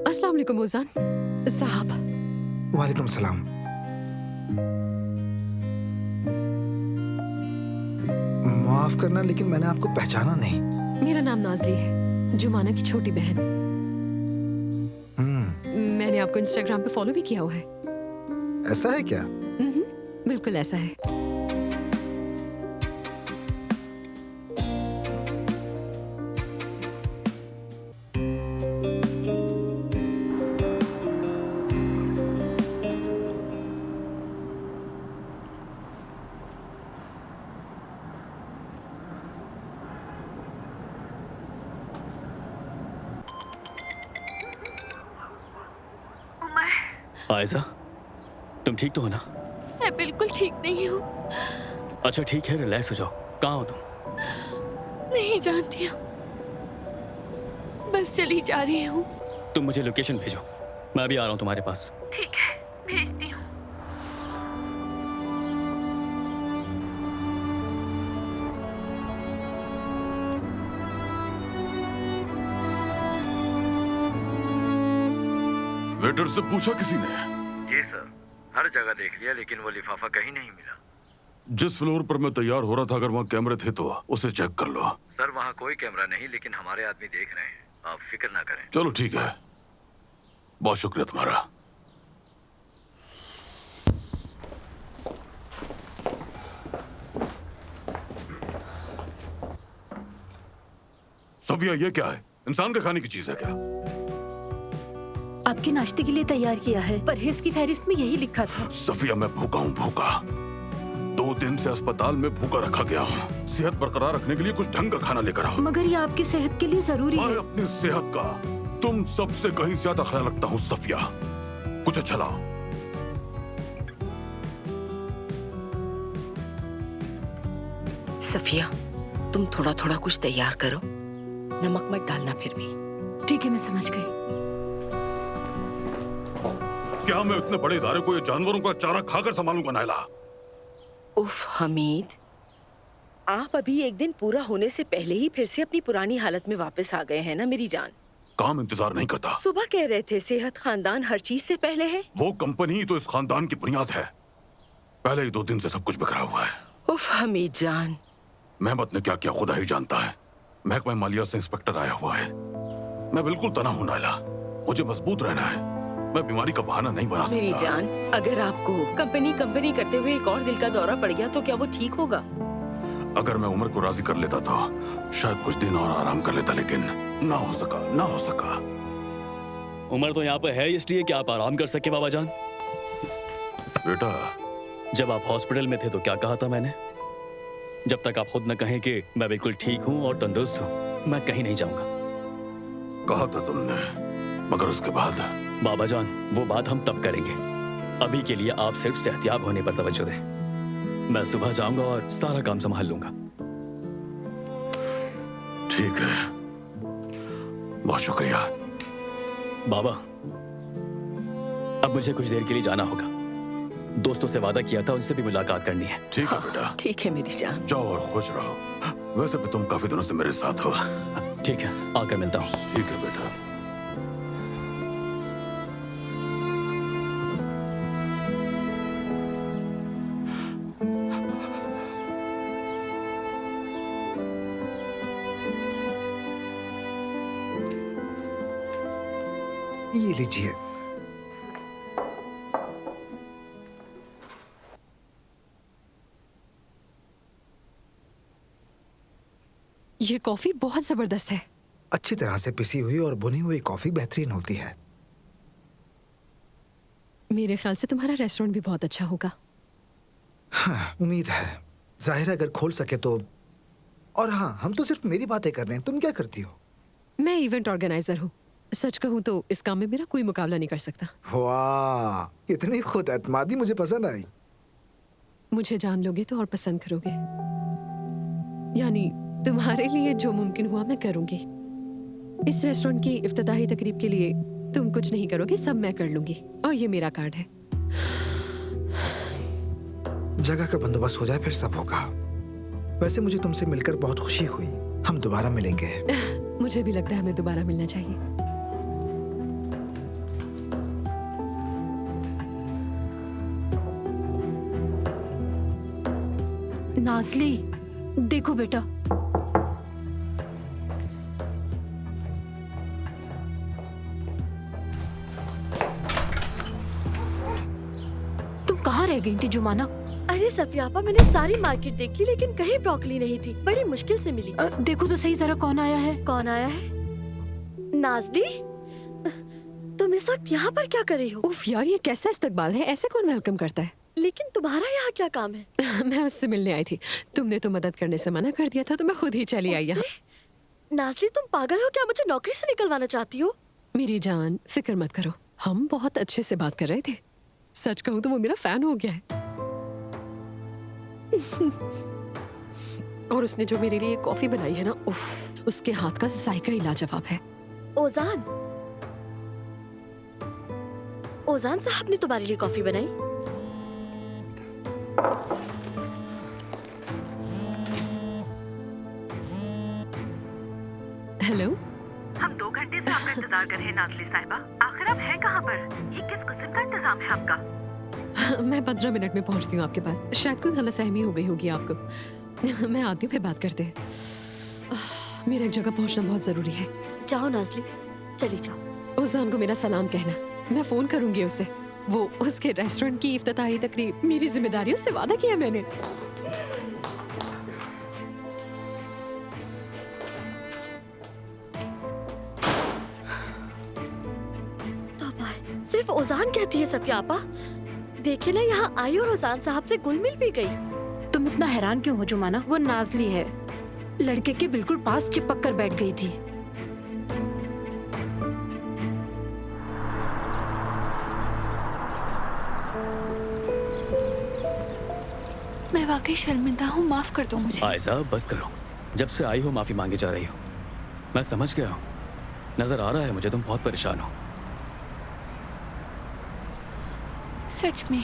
अस्सलाम वालेकुम मुज़ान साहब। वालेकुम सलाम। माफ करना, लेकिन मैंने आपको पहचाना नहीं। मेरा नाम नाजली है, जुमाना की छोटी बहन। मैंने आपको इंस्टाग्राम पे फॉलो भी किया हुआ है। ऐसा है क्या? बिल्कुल ऐसा है। आयशा, तुम ठीक तो हो ना? मैं बिल्कुल ठीक नहीं हूँ। अच्छा ठीक है, रिलैक्स हो जाओ। कहाँ हो तुम? नहीं जानती हूँ, बस चली जा रही हूँ। तुम मुझे लोकेशन भेजो, मैं अभी आ रहा हूँ तुम्हारे पास। ठीक है, भेजती हूँ। वेटर से पूछा किसी ने? जी सर, हर जगह देख लिया लेकिन वो लिफाफा कहीं नहीं मिला। जिस फ्लोर पर मैं तैयार हो रहा था, अगर वहाँ कैमरे थे तो उसे चेक कर लो। सर वहाँ कोई कैमरा नहीं, लेकिन हमारे आदमी देख रहे हैं, आप फिक्र ना करें। चलो ठीक है, बहुत शुक्रिया तुम्हारा। सफिया, ये क्या है? इंसान के खाने की चीज है क्या? आपके नाश्ते के लिए तैयार किया है, परहेज की फहरिस्त में यही लिखा था। सफिया, मैं भूखा हूँ, भूखा। 2 दिन से अस्पताल में भूखा रखा गया हूँ। सेहत बरकरार रखने के लिए कुछ ढंग का खाना लेकर आओ। मगर ये आपकी सेहत के लिए जरूरी है। मैं अपनी सेहत का तुम सबसे कहीं ज्यादा ख्याल रखता हूँ सफिया। कुछ अच्छा लाओ। सफिया, तुम थोड़ा थोड़ा कुछ तैयार करो, नमक मत डालना फिर भी। ठीक है, मैं समझ गई। क्या मैं इतने बड़े इदारे को ये जानवरों का चारा खाकर संभालूंगा नायला? उफ हमीद, आप अभी एक दिन पूरा होने से पहले ही फिर से अपनी पुरानी हालत में वापस आ गए हैं ना मेरी जान। काम इंतजार नहीं करता। सुबह कह रहे थे सेहत खानदान हर चीज से पहले है। वो कंपनी ही तो इस खानदान की बुनियाद है। पहले ही 2 दिन से सब कुछ बिखरा हुआ है। उफ हमीद जान। मेहमत ने क्या किया खुदा ही जानता है। महकमा मालिया से इंस्पेक्टर आया हुआ है। मैं बिल्कुल तना हूं नायला, मुझे मजबूत रहना है। मैं बीमारी का बहाना नहीं बना मेरी सकता। जान, अगर आपको कंपनी करते हुए एक और दिल का दौरा पड़ गया तो क्या वो ठीक होगा? अगर मैं उमर को राजी कर लेता तो शायद कुछ दिन और आराम कर लेता, लेकिन ना हो सका। उमर तो यहाँ पे है इसलिए कि आप आराम कर सके बाबा जान। बेटा, जब आप हॉस्पिटल में थे तो क्या कहा था मैंने? जब तक आप खुद न कहें कि मैं बिल्कुल ठीक हूँ और तंदुरुस्त हूँ, मैं कहीं नहीं जाऊंगा। कहा था तुमने, मगर उसके बाद? बाबा जान, वो बात हम तब करेंगे। अभी के लिए आप सिर्फ सेहतियाब होने पर तवज्जो दें। मैं सुबह जाऊंगा और सारा काम संभाल लूंगा। ठीक है, बहुत शुक्रिया। बाबा, अब मुझे कुछ देर के लिए जाना होगा। दोस्तों से वादा किया था, उनसे भी मुलाकात करनी है। ठीक है बेटा। ठीक है मेरी जान। जाओ और खुश रहो। वैसे भी तुम काफी दिनों से मेरे साथ हो। ठीक है, आकर मिलता हूँ। ठीक है बेटा। ये लीजिए। ये कॉफी बहुत जबरदस्त है। अच्छी तरह से पिसी हुई और बुनी हुई कॉफी बेहतरीन होती है। मेरे ख्याल से तुम्हारा रेस्टोरेंट भी बहुत अच्छा होगा। हाँ, उम्मीद है। जाहिर है अगर खोल सके तो। और हाँ, हम तो सिर्फ मेरी बातें कर रहे हैं। तुम क्या करती हो? मैं इवेंट ऑर्गेनाइजर हूँ। सच कहूँ तो इस काम में मेरा कोई मुकाबला नहीं कर सकता। वाह, इतनी खुद एतमादी मुझे पसंद आई। मुझे जान लोगे तो और पसंद करोगे। यानी तुम्हारे लिए जो मुमकिन हुआ मैं करूंगी। इस रेस्टोरेंट की इफ्तिताही तकरीब के लिए तुम कुछ नहीं करोगे, सब मैं कर लूंगी। और ये मेरा कार्ड है। जगह का बंदोबस्त हो जाए फिर सब होगा। वैसे मुझे तुमसे मिलकर बहुत खुशी हुई। हम दोबारा मिलेंगे। मुझे भी लगता है हमें दोबारा मिलना चाहिए। नाज़ली, देखो बेटा, तुम कहाँ रह गई थी जुमाना? अरे सफियापा, मैंने सारी मार्केट देख ली लेकिन कहीं ब्रोकली नहीं थी। बड़ी मुश्किल से मिली। देखो तो सही जरा कौन आया है। कौन आया है? नाज़ली, तुम इस वक्त यहाँ पर क्या कर रही हो? उफ यार, ये कैसा इस्तकबाल है? ऐसे कौन वेलकम करता है? लेकिन तुम्हारा यहाँ क्या काम है? मैं उससे मिलने आई थी। तुमने तो मदद करने से मना कर दिया था तो मैं खुद ही चली आई यहाँ। नाज़ली, तुम पागल हो क्या? मुझे नौकरी से निकलवाना चाहती हो? मेरी जान, फिक्र मत करो। हम बहुत अच्छे से बात कर रहे थे। सच कहूँ तो वो मेरा फैन हो गया है। और उसने जो मेरे लिए कॉफी बनाई है ना, उफ, उसके हाथ का जायका ही लाजवाब है। ओजान साहब ने तुम्हारे लिए कॉफी बनाई? हेलो। हम 2 घंटे से आपका इंतजार कर रहे हैं नाज़ली साहिबा। आखिर आप हैं कहाँ पर? ये किस किस्म का इंतजाम है आपका? मैं 15 मिनट में पहुंचती हूँ आपके पास। शायद कोई गलतफहमी हो गई होगी आपको। मैं आती हूँ, फिर बात करते हैं। मेरा एक जगह पहुंचना बहुत जरूरी है। जाओ नाज़ली, चली जाओ। उजान को मेरा सलाम कहना। मैं फोन करूंगी उसे। वो उसके रेस्टोरेंट की इफ्तिताही तकरीब मेरी जिम्मेदारी, उससे वादा किया मैंने। सिर्फ ओजान कहती है सफियापा। देखिए ना, यहाँ आई और ओजान साहब से घुल मिल भी गई। तुम इतना हैरान क्यों हो जुमाना? वो नाज़ली है, लड़के के बिल्कुल पास चिपक कर बैठ गई थी। मैं वाकई शर्मिंदा हूँ, माफ कर दो मुझे। आयशा, बस करो। जब से आई हो माफी मांगे जा रही हो। मैं समझ गया हूँ। नजर आ रहा है मुझे तुम बहुत परेशान हो। सच में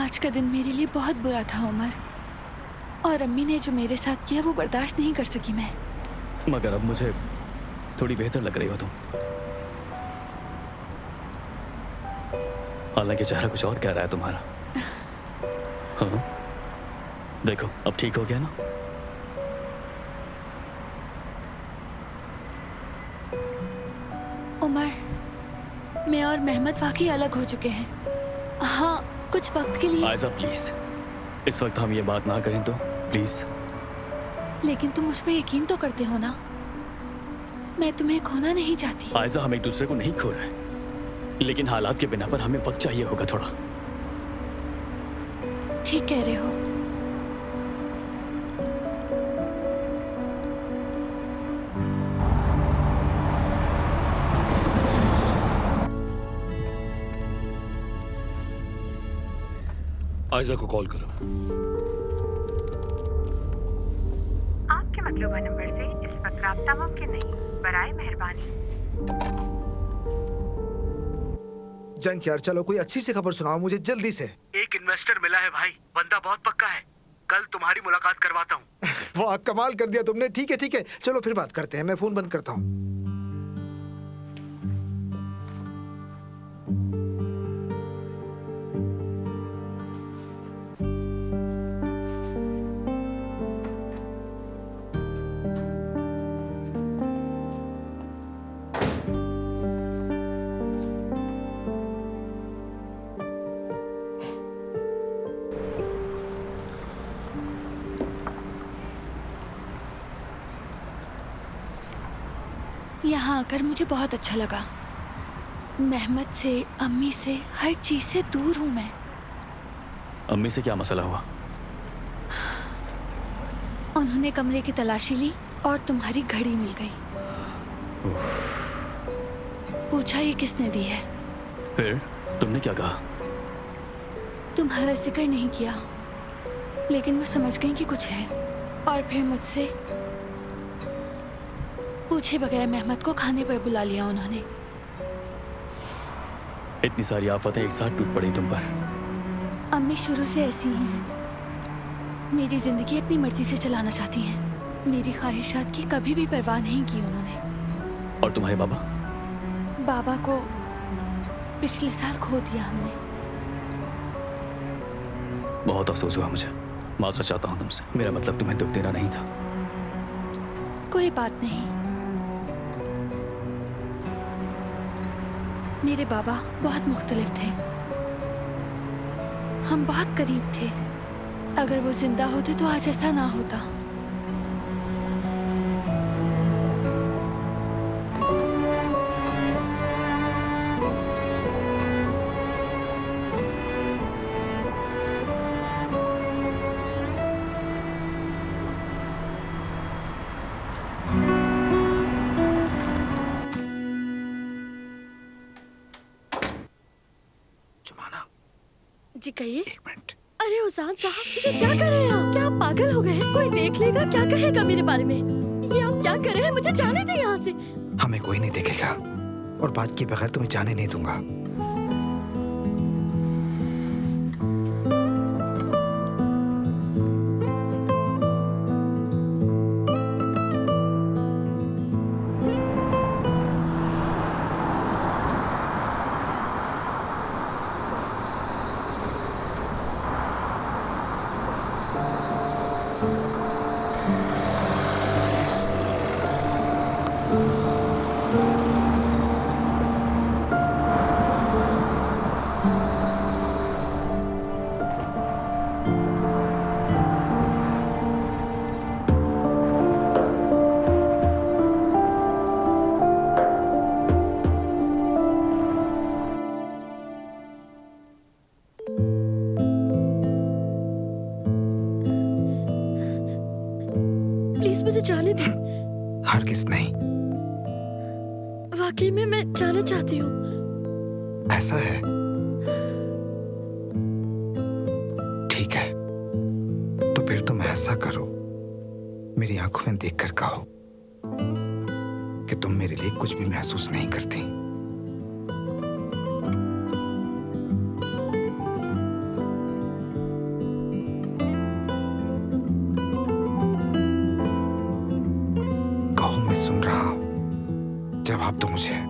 आज का दिन मेरे लिए बहुत बुरा था उमर, और अम्मी ने जो मेरे साथ किया वो बर्दाश्त नहीं कर सकी मैं। मगर अब मुझे थोड़ी बेहतर लग रही हो तुम। हालांकि चेहरा कुछ और कह रहा है तुम्हारा। हाँ देखो अब ठीक हो गया ना। उमर, मैं और मेहमत वाकई अलग हो चुके हैं। हाँ, कुछ वक्त के लिए। आयजा प्लीज, इस वक्त हम ये बात ना करें तो प्लीज। लेकिन तुम मुझ पे यकीन तो करते हो ना? मैं तुम्हें खोना नहीं चाहती। आयजा, हम एक दूसरे को नहीं खो रहे, लेकिन हालात के बिना पर हमें वक्त चाहिए होगा थोड़ा। ठीक कह रहे हो। आयजा को कॉल करो। आपके मतलूबा नंबर से इस वक्त राब्ता मुमकिन नहीं, बराए मेहरबानी। जंक यार, चलो कोई अच्छी सी खबर सुनाओ मुझे जल्दी से। एक इन्वेस्टर मिला है भाई, बंदा बहुत पक्का है। कल तुम्हारी मुलाकात करवाता हूँ। वाह, कमाल कर दिया तुमने। ठीक है, चलो फिर बात करते हैं। मैं फोन बंद करता हूँ। यहाँ आकर मुझे बहुत अच्छा लगा। मेहमत से, अम्मी से, हर चीज से दूर हूँ मैं। अम्मी से क्या मसला हुआ? उन्होंने कमरे की तलाशी ली और तुम्हारी घड़ी मिल गई। पूछा ये किसने दी है? फिर तुमने क्या कहा? तुम्हारा जिक्र नहीं किया, लेकिन वो समझ गई कि कुछ है, और फिर मुझसे पूछे बगैर मेहमत को खाने पर बुला लिया उन्होंने। इतनी सारी आफतें एक साथ टूट पड़ी तुम पर। अम्मी शुरू से ऐसी ही हैं। मेरी जिंदगी अपनी मर्जी से चलाना चाहती हैं। मेरी ख्वाहिशात की कभी भी परवाह नहीं की उन्होंने। और तुम्हारे बाबा? बाबा को पिछले साल खो दिया हमने। बहुत अफसोस हुआ मुझे। माजरत चाहता हूँ तुमसे। मेरा मतलब तुम्हें दुख देना नहीं था। कोई बात नहीं। मेरे बाबा बहुत मुख्तलिफ थे। हम बहुत करीब थे। अगर वो जिंदा होते तो आज ऐसा ना होता। जी कहिए। एक मिनट। अरे उजान साहब, ये क्या कर रहे हैं आप? क्या आप पागल हो गए हैं? कोई देख लेगा, क्या कहेगा मेरे बारे में? ये आप क्या कर रहे हैं? मुझे जाने दे यहाँ से। हमें कोई नहीं देखेगा, और बात के बगैर तुम्हें जाने नहीं दूंगा। प्लीज मुझे जाने दे। हरगिज नहीं। वाकई में मैं जाना चाहती हूँ। ऐसा है? ठीक है, तो फिर तुम ऐसा करो, मेरी आंखों में देखकर कहो कि तुम मेरे लिए कुछ भी महसूस नहीं करती। जवाब दो मुझे।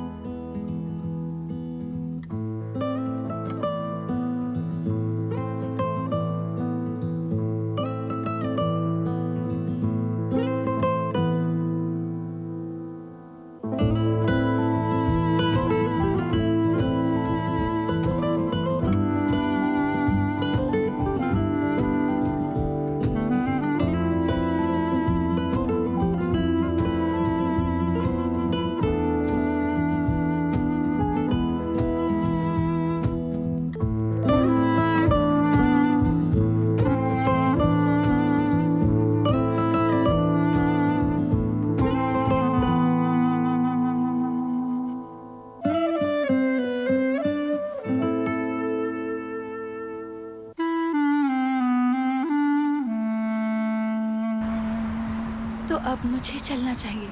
तो अब मुझे चलना चाहिए।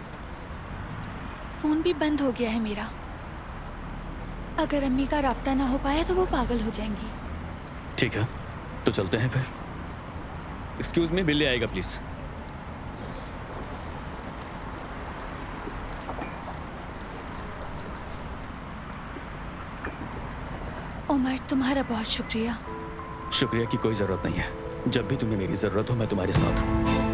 फोन भी बंद हो गया है मेरा। अगर अम्मी का राब्ता ना हो पाया तो वो पागल हो जाएंगी। ठीक है, तो चलते हैं फिर। एक्सक्यूज मी, बिल ले आएगा प्लीज। उमर, तुम्हारा बहुत शुक्रिया। शुक्रिया की कोई जरूरत नहीं है। जब भी तुम्हें मेरी जरूरत हो मैं तुम्हारे साथ हूँ।